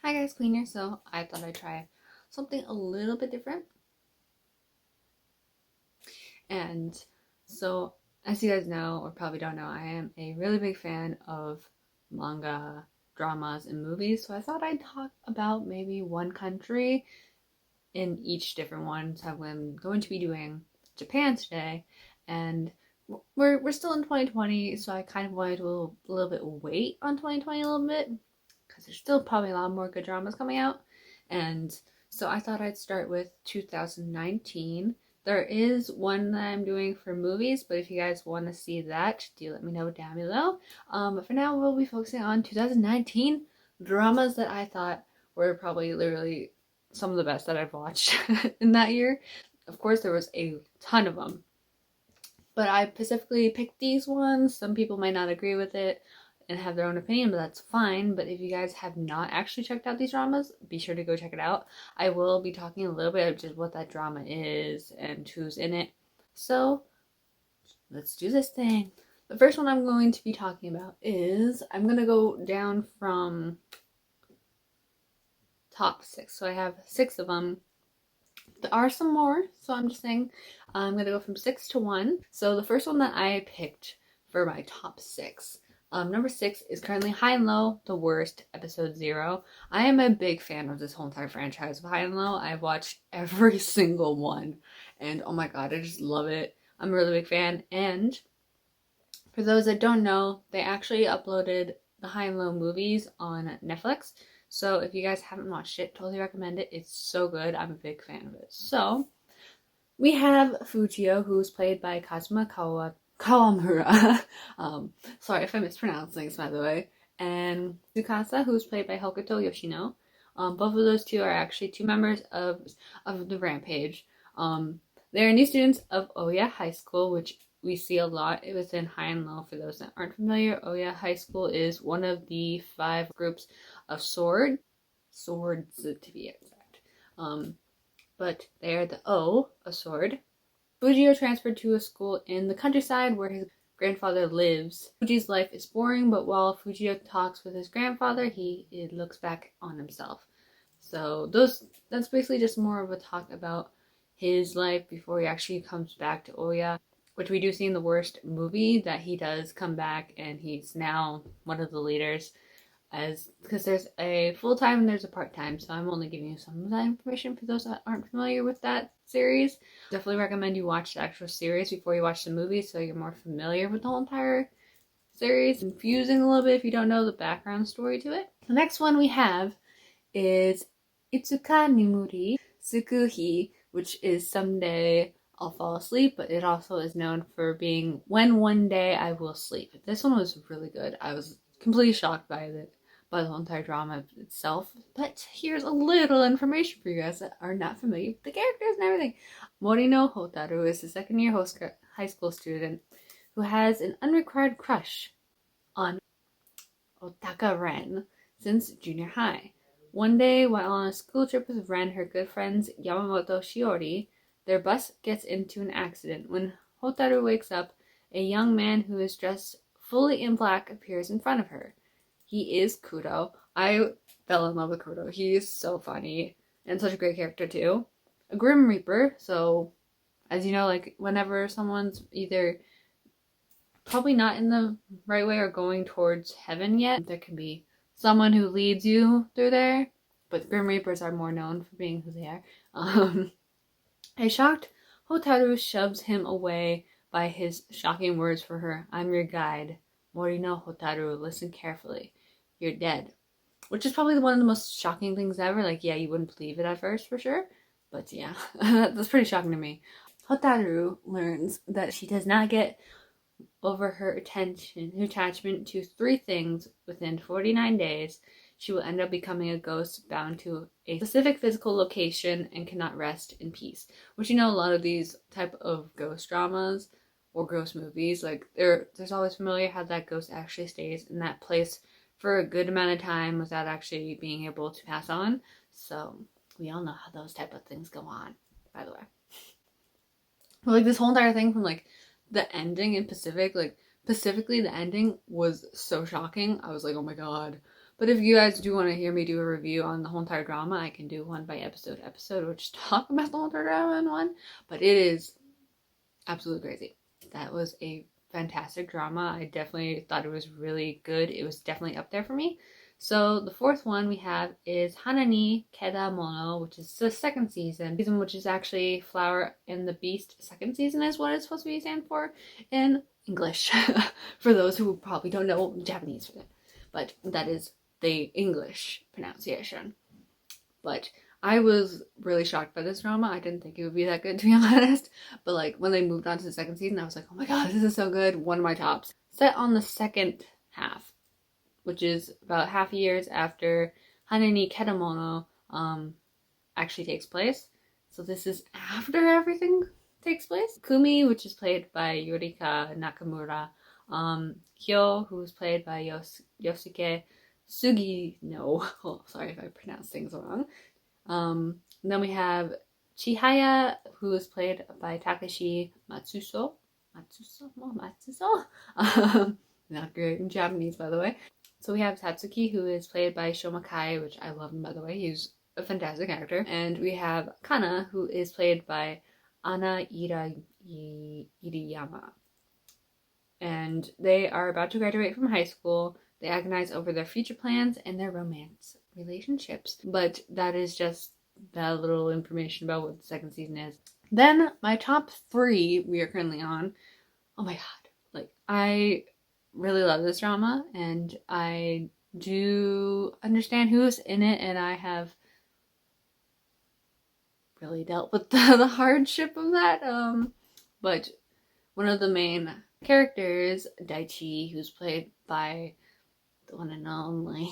Hi guys, Queen here. So I thought I'd try something a little bit different. And so, as you guys know, or probably don't know, I am a really big fan of manga, dramas, and movies. So I thought I'd talk about maybe one country in each different one. So I'm going to be doing Japan today, and we're still in 2020, so I kind of wanted to a little bit wait on 2020 a little bit because there's still probably a lot more good dramas coming out. And so I thought I'd start with 2019. There is one that I'm doing for movies, but if you guys want to see that, do let me know down below. But for now, we'll be focusing on 2019 dramas that I thought were probably literally some of the best that I've watched in that year. Of course, there was a ton of them, but I specifically picked these ones. Some people might not agree with it and have their own opinion, but that's fine. But if you guys have not actually checked out these dramas, be sure to go check it out. I will be talking a little bit of just what that drama is and who's in it. So let's do this thing. The first one I'm going to be talking about is, I'm going to go down from top six. So I have six of them. There are some more, so I'm just saying I'm gonna go from six to one. So the first one that I picked for my top six, number six is currently High and Low, The Worst, episode 0. I am a big fan of this whole entire franchise of High and Low. I've watched every single one, and oh my god, I just love it. I'm a really big fan. And for those that don't know, they actually uploaded the High and Low movies on Netflix. So if you guys haven't watched it, totally recommend it. It's so good. I'm a big fan of it. So we have Fujio, who's played by Kazuma Kawamura. Sorry if I mispronounce things, by the way. And Tsukasa, who's played by Hokuto Yoshino. Both of those two are actually two members of the Rampage. They're new students of Oya High School, which we see a lot within High and Low. For those that aren't familiar, Oya High School is one of the 5 groups of swords to be exact. But they are the O, a sword. Fujio transferred to a school in the countryside where his grandfather lives. Fuji's life is boring, but while Fujio talks with his grandfather, he looks back on himself. So that's basically just more of a talk about his life before he actually comes back to Oya, which we do see in the Worst movie that he does come back and he's now one of the leaders, as because there's a full-time and there's a part-time, so I'm only giving you some of that information for those that aren't familiar with that series. Definitely recommend you watch the actual series before you watch the movie so you're more familiar with the whole entire series. Confusing a little bit if you don't know the background story to it. The next one we have is Itsuka Nemuri Tsukuhi, which is Someday I'll Fall Asleep, but it also is known for being When One Day I Will Sleep. This one was really good. I was completely shocked by the whole entire drama itself. But here's a little information for you guys that are not familiar with the characters and everything. Morino Hotaru is a second-year high school student who has an unrequited crush on Otaka Ren since junior high. One day, while on a school trip with Ren, her good friends Yamamoto Shiori, their bus gets into an accident. When Hotaru wakes up, a young man who is dressed fully in black appears in front of her. He is Kudo. I fell in love with Kudo. He is so funny and such a great character too. A Grim Reaper, so as you know, like whenever someone's either probably not in the right way or going towards heaven yet, there can be someone who leads you through there, but Grim Reapers are more known for being who they are. A shocked Hotaru shoves him away by his shocking words for her. I'm your guide. Morino Hotaru, listen carefully. You're dead. Which is probably one of the most shocking things ever. Like, yeah, you wouldn't believe it at first for sure. But yeah, that's pretty shocking to me. Hotaru learns that she does not get over her attachment to 3 things within 49 days. She will end up becoming a ghost bound to a specific physical location and cannot rest in peace. Which, you know, a lot of these type of ghost dramas or ghost movies, like there's always familiar how that ghost actually stays in that place for a good amount of time without actually being able to pass on. So we all know how those type of things go on, by the way. But like this whole entire thing from like the ending in Pacific, like specifically the ending was so shocking. I was like, oh my god. But if you guys do want to hear me do a review on the whole entire drama, I can do one by episode or just talk about the whole entire drama in one. But it is absolutely crazy. That was a fantastic drama. I definitely thought it was really good. It was definitely up there for me. So the fourth one we have is Hanani Ketamono, which is the second season, which is actually Flower and the Beast. Second season is what it's supposed to be stand for in English. For those who probably don't know Japanese for that. But that is the English pronunciation. But I was really shocked by this drama. I didn't think it would be that good, to be honest. But like when they moved on to the second season, I was like, oh my god, this is so good. One of my tops. Set on the second half, which is about half years after Hanani Ketamono actually takes place. So this is after everything takes place. Kumi, which is played by Yorika Nakamura. Hyo, who was played by Yosuke Sugino. Oh, sorry if I pronounce things wrong. Then we have Chihaya, who is played by Takashi Matsuso. Not great in Japanese, by the way. So we have Tatsuki, who is played by Shomakai, which I love him, by the way. He's a fantastic actor. And we have Kana, who is played by Ana Iriyama. And they are about to graduate from high school. They agonize over their future plans and their romance relationships. But that is just that little information about what the second season is. Then my top 3 we are currently on. Oh my god. Like, I really love this drama, and I do understand who's in it, and I have really dealt with the hardship of that. But one of the main characters, Daichi, who's played by the one and only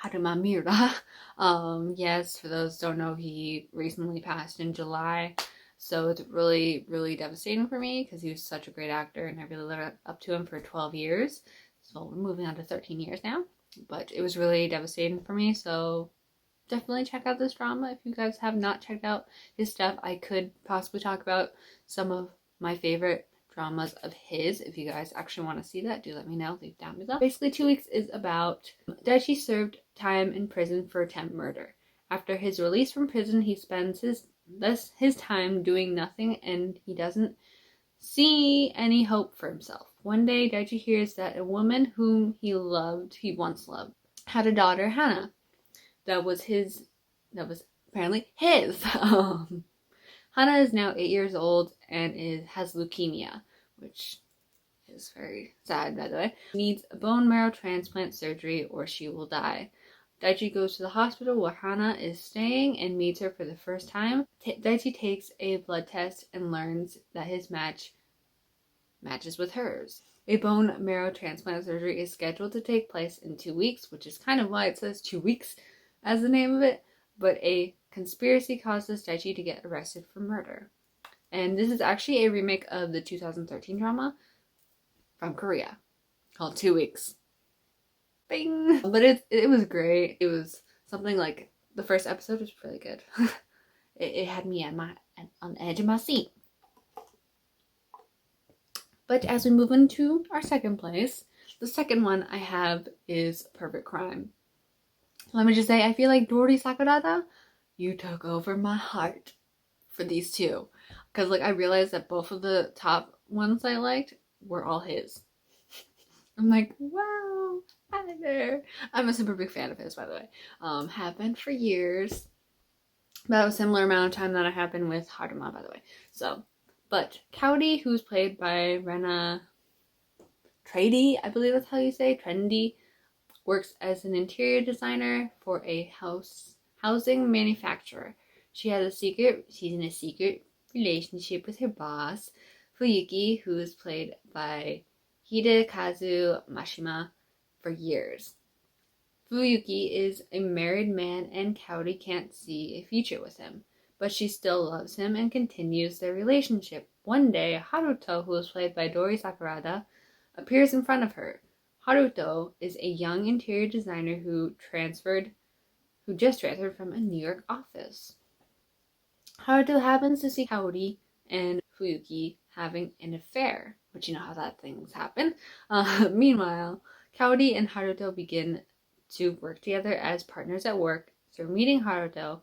Haruma Miura. Yes, for those who don't know, he recently passed in July. So it's really, really devastating for me because he was such a great actor and I really looked up to him for 12 years. So we're moving on to 13 years now. But it was really devastating for me. So definitely check out this drama. If you guys have not checked out his stuff, I could possibly talk about some of my favorite dramas of his. If you guys actually want to see that, do let me know. Leave down below. Basically, 2 weeks is about Daichi served time in prison for attempt murder. After his release from prison, he spends his time doing nothing and he doesn't see any hope for himself. One day, Daichi hears that a woman whom he once loved, had a daughter, Hana. That was apparently his. Hana is now 8 years old and has leukemia, which is very sad, by the way. Needs a bone marrow transplant surgery or she will die. Daichi goes to the hospital where Hana is staying and meets her for the first time. Daichi takes a blood test and learns that his matches with hers. A bone marrow transplant surgery is scheduled to take place in 2 weeks, which is kind of why it says 2 weeks as the name of it, but a conspiracy causes Daichi to get arrested for murder. And this is actually a remake of the 2013 drama from Korea called 2 Weeks. Bing! But it was great. It was something like the first episode was really good. it had me on the edge of my seat. But as we move into our second place, the second one I have is Perfect Crime. Let me just say, I feel like Dori Sakurada, you took over my heart for these two. Because like I realized that both of the top ones I liked were all his. I'm like, wow, hi there. I'm a super big fan of his, by the way. Have been for years. About a similar amount of time that I have been with Haruma, by the way. So, but Kaori, who's played by Rena Trady, I believe that's how you say, Trendy, works as an interior designer for a housing manufacturer. She's in a secret relationship with her boss, Fuyuki, who is played by Hidekazu Mashima, for years. Fuyuki is a married man and Kaori can't see a future with him, but she still loves him and continues their relationship. One day, Haruto, who is played by Dori Sakurada, appears in front of her. Haruto is a young interior designer who just transferred from a New York office. Haruto happens to see Kaori and Fuyuki having an affair, but you know how that things happen. Meanwhile, Kaori and Haruto begin to work together as partners at work. Through meeting Haruto,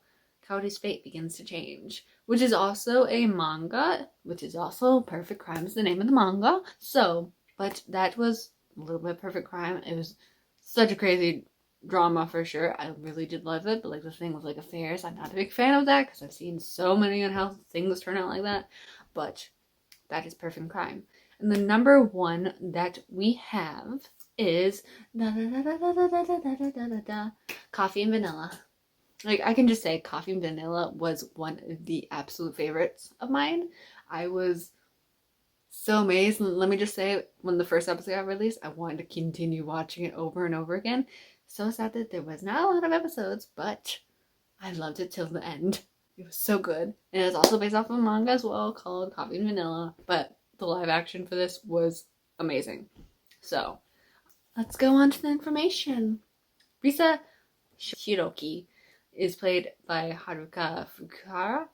Kaori's fate begins to change, which is also a manga, which is also Perfect Crime is the name of the manga. So, but that was a little bit Perfect Crime. It was such a crazy drama for sure. I really did love it, but like the thing with like affairs, I'm not a big fan of that because I've seen so many unhealthy things turn out like that. But that is Perfect Crime. And the number one that we have is Coffee and Vanilla. Like, I can just say Coffee and Vanilla was one of the absolute favorites of mine. I was so amazed. Let me just say, when the first episode got released, I wanted to continue watching it over and over again. So sad that there was not a lot of episodes, but I loved it till the end. It was so good. And it's also based off of a manga as well called Coffee and Vanilla, but the live action for this was amazing. So, let's go on to the information. Risa Shiroki is played by Haruka Fukuhara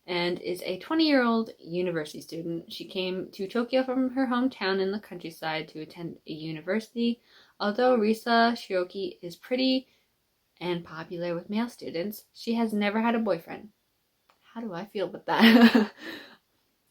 and is a 20-year-old university student. She came to Tokyo from her hometown in the countryside to attend a university. Although Risa Shiroki is pretty and popular with male students, she has never had a boyfriend. How do I feel with that?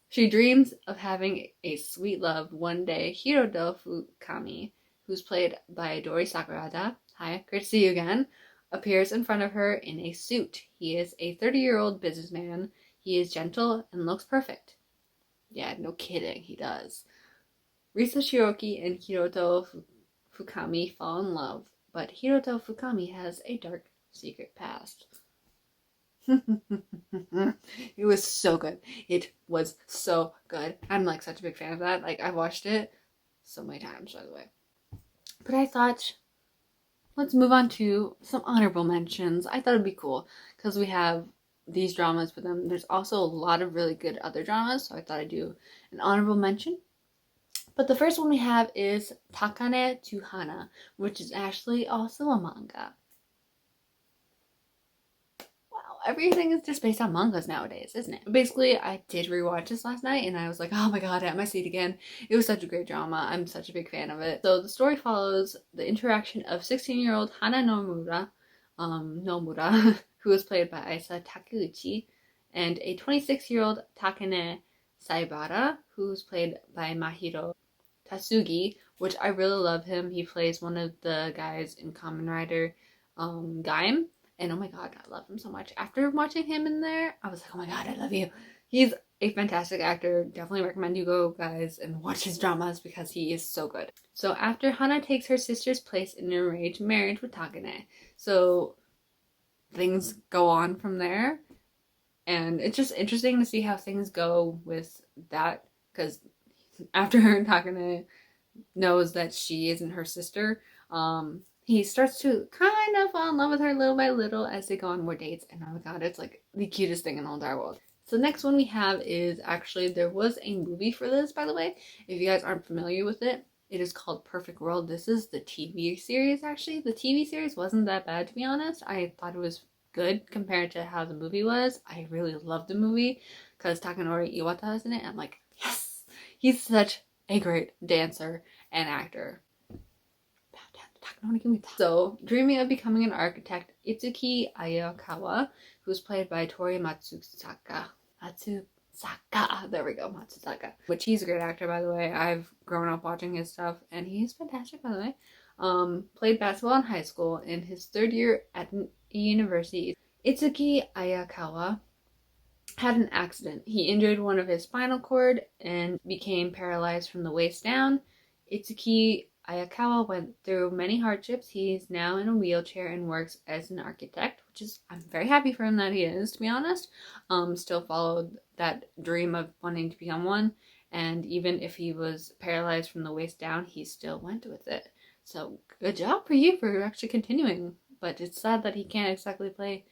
She dreams of having a sweet love one day. Hiroto Fukami, who's played by Dori Sakurada, hi, great to see you again, appears in front of her in a suit. He is a 30-year-old businessman. He is gentle and looks perfect. Yeah, no kidding, he does. Risa Shiroki and Hiroto Fukami fall in love, but Hiroto Fukami has a dark secret past. It was so good. It was so good. I'm like such a big fan of that. Like, I watched it so many times, by the way. But I thought, let's move on to some honorable mentions. I thought it'd be cool because we have these dramas, but then there's also a lot of really good other dramas, so I thought I'd do an honorable mention. But the first one we have is Takane to Hana, which is actually also a manga. Everything is just based on mangas nowadays, isn't it? Basically, I did rewatch this last night and I was like, oh my god, at my seat again. It was such a great drama. I'm such a big fan of it. So the story follows the interaction of 16-year-old Hana Nomura, who is played by Aisa Takeuchi, and a 26-year-old Takane Saibara, who's played by Mahiro Tasugi, which I really love him. He plays one of the guys in Kamen Rider Gaim. And oh my god, I love him so much. After watching him in there, I was like, oh my god, I love you. He's a fantastic actor. Definitely recommend you go, guys, and watch his dramas because he is so good. So after Hana takes her sister's place in an arranged marriage with Takane, so things go on from there. And it's just interesting to see how things go with that, because after her and Takane knows that she isn't her sister, he starts to kind of fall in love with her little by little as they go on more dates. And oh my god, it's like the cutest thing in the whole entire world. So the next one we have is actually, there was a movie for this, by the way. If you guys aren't familiar with it, it is called Perfect World. This is the TV series, actually. The TV series wasn't that bad, to be honest. I thought it was good compared to how the movie was. I really loved the movie because Takanori Iwata is in it. I'm like, yes! He's such a great dancer and actor. So, dreaming of becoming an architect, Itsuki Ayakawa, who's played by Tori Matsusaka. There we go, Matsusaka. Which he's a great actor, by the way. I've grown up watching his stuff, and he's fantastic, by the way. Played basketball in high school. In his third year at a university, Itsuki Ayakawa had an accident. He injured one of his spinal cord and became paralyzed from the waist down. Itsuki Ayakawa went through many hardships. He's now in a wheelchair and works as an architect, which is, I'm very happy for him that he is, to be honest. Still followed that dream of wanting to become one, and even if he was paralyzed from the waist down, he still went with it. So good job for you for actually continuing. But it's sad that he can't exactly play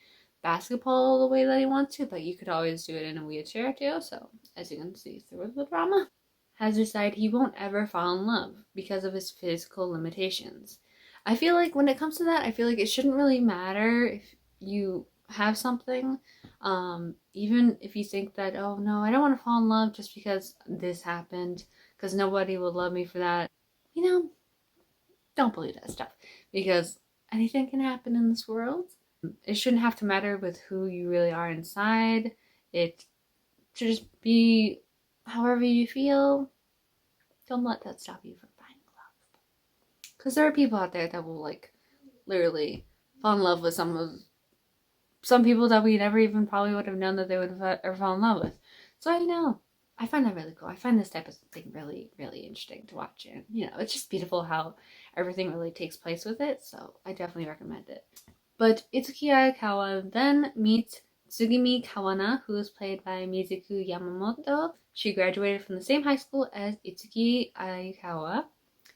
basketball the way that he wants to, but you could always do it in a wheelchair too. So as you can see through the drama, has decided he won't ever fall in love because of his physical limitations. I feel like when it comes to that, I feel like it shouldn't really matter if you have something, even if you think that, oh no, I don't want to fall in love just because this happened, because nobody will love me for that. You know, don't believe that stuff, because anything can happen in this world. It shouldn't have to matter with who you really are inside. It should just be however you feel. Don't let that stop you from finding love. Because there are people out there that will like literally fall in love with some people that we never even probably would have known that they would have ever fall in love with. So I find that really cool. I find this type of thing really, really interesting to watch. And, it's just beautiful how everything really takes place with it. So I definitely recommend it. But Itsuki Ayakawa then meets Tsugimi Kawana, who is played by Mizuku Yamamoto. She graduated from the same high school as Itsuki Ayakawa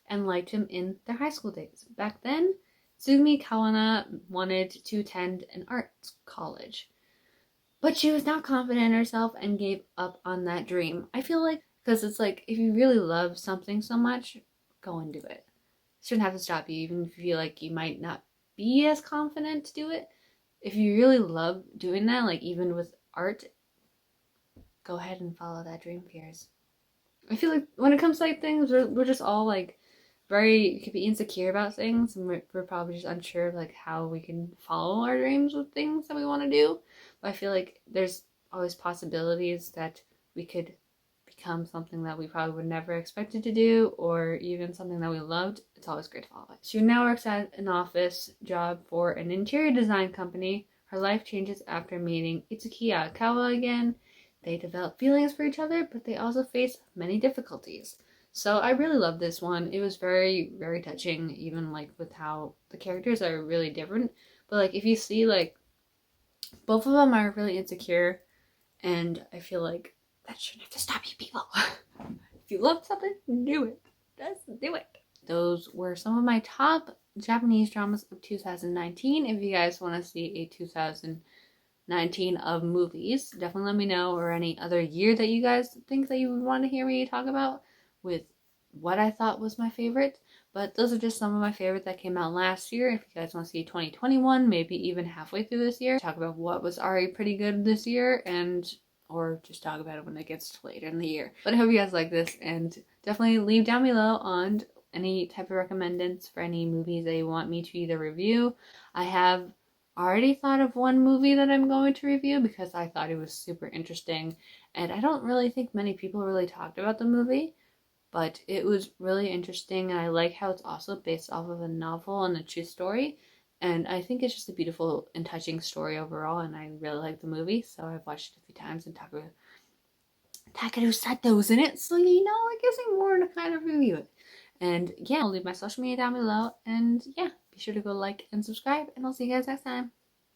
and liked him in their high school days. Back then, Tsugimi Kawana wanted to attend an arts college. But she was not confident in herself and gave up on that dream. I feel like, because it's like, if you really love something so much, go and do it. It shouldn't have to stop you, even if you feel like you might not be as confident to do it. If you really love doing that, like even with art, go ahead and follow that dream of yours. I feel like when it comes to like things, we're just all like could be insecure about things, and we're probably just unsure of like how we can follow our dreams with things that we want to do. But I feel like there's always possibilities that we could become something that we probably would never expected to do, or even something that we loved. It's always great to follow it. She now works at an office job for an interior design company. Her life changes after meeting Itsuki Ayakawa again. They develop feelings for each other, but they also face many difficulties. So I really love this one. It was very, very touching, even like with how the characters are really different. But like if you see like both of them are really insecure, and I feel like that shouldn't have to stop you people. If you love something, do it. Just do it. Those were some of my top Japanese dramas of 2019. If you guys want to see a 2019 of movies, definitely let me know, or any other year that you guys think that you would want to hear me talk about with what I thought was my favorite. But those are just some of my favorites that came out last year. If you guys want to see 2021, maybe even halfway through this year, talk about what was already pretty good this year, or just talk about it when it gets later in the year. But I hope you guys like this, and definitely leave down below on any type of recommendance for any movies that you want me to either review. I have already thought of one movie that I'm going to review because I thought it was super interesting, and I don't really think many people really talked about the movie, but it was really interesting, and I like how it's also based off of a novel and a true story, and I think it's just a beautiful and touching story overall, and I really like the movie, so I've watched it a few times, and Takeru Sato's in it, so it gives me more to kind of review it. And yeah, I'll leave my social media down below, and yeah, be sure to go like and subscribe, and I'll see you guys next time.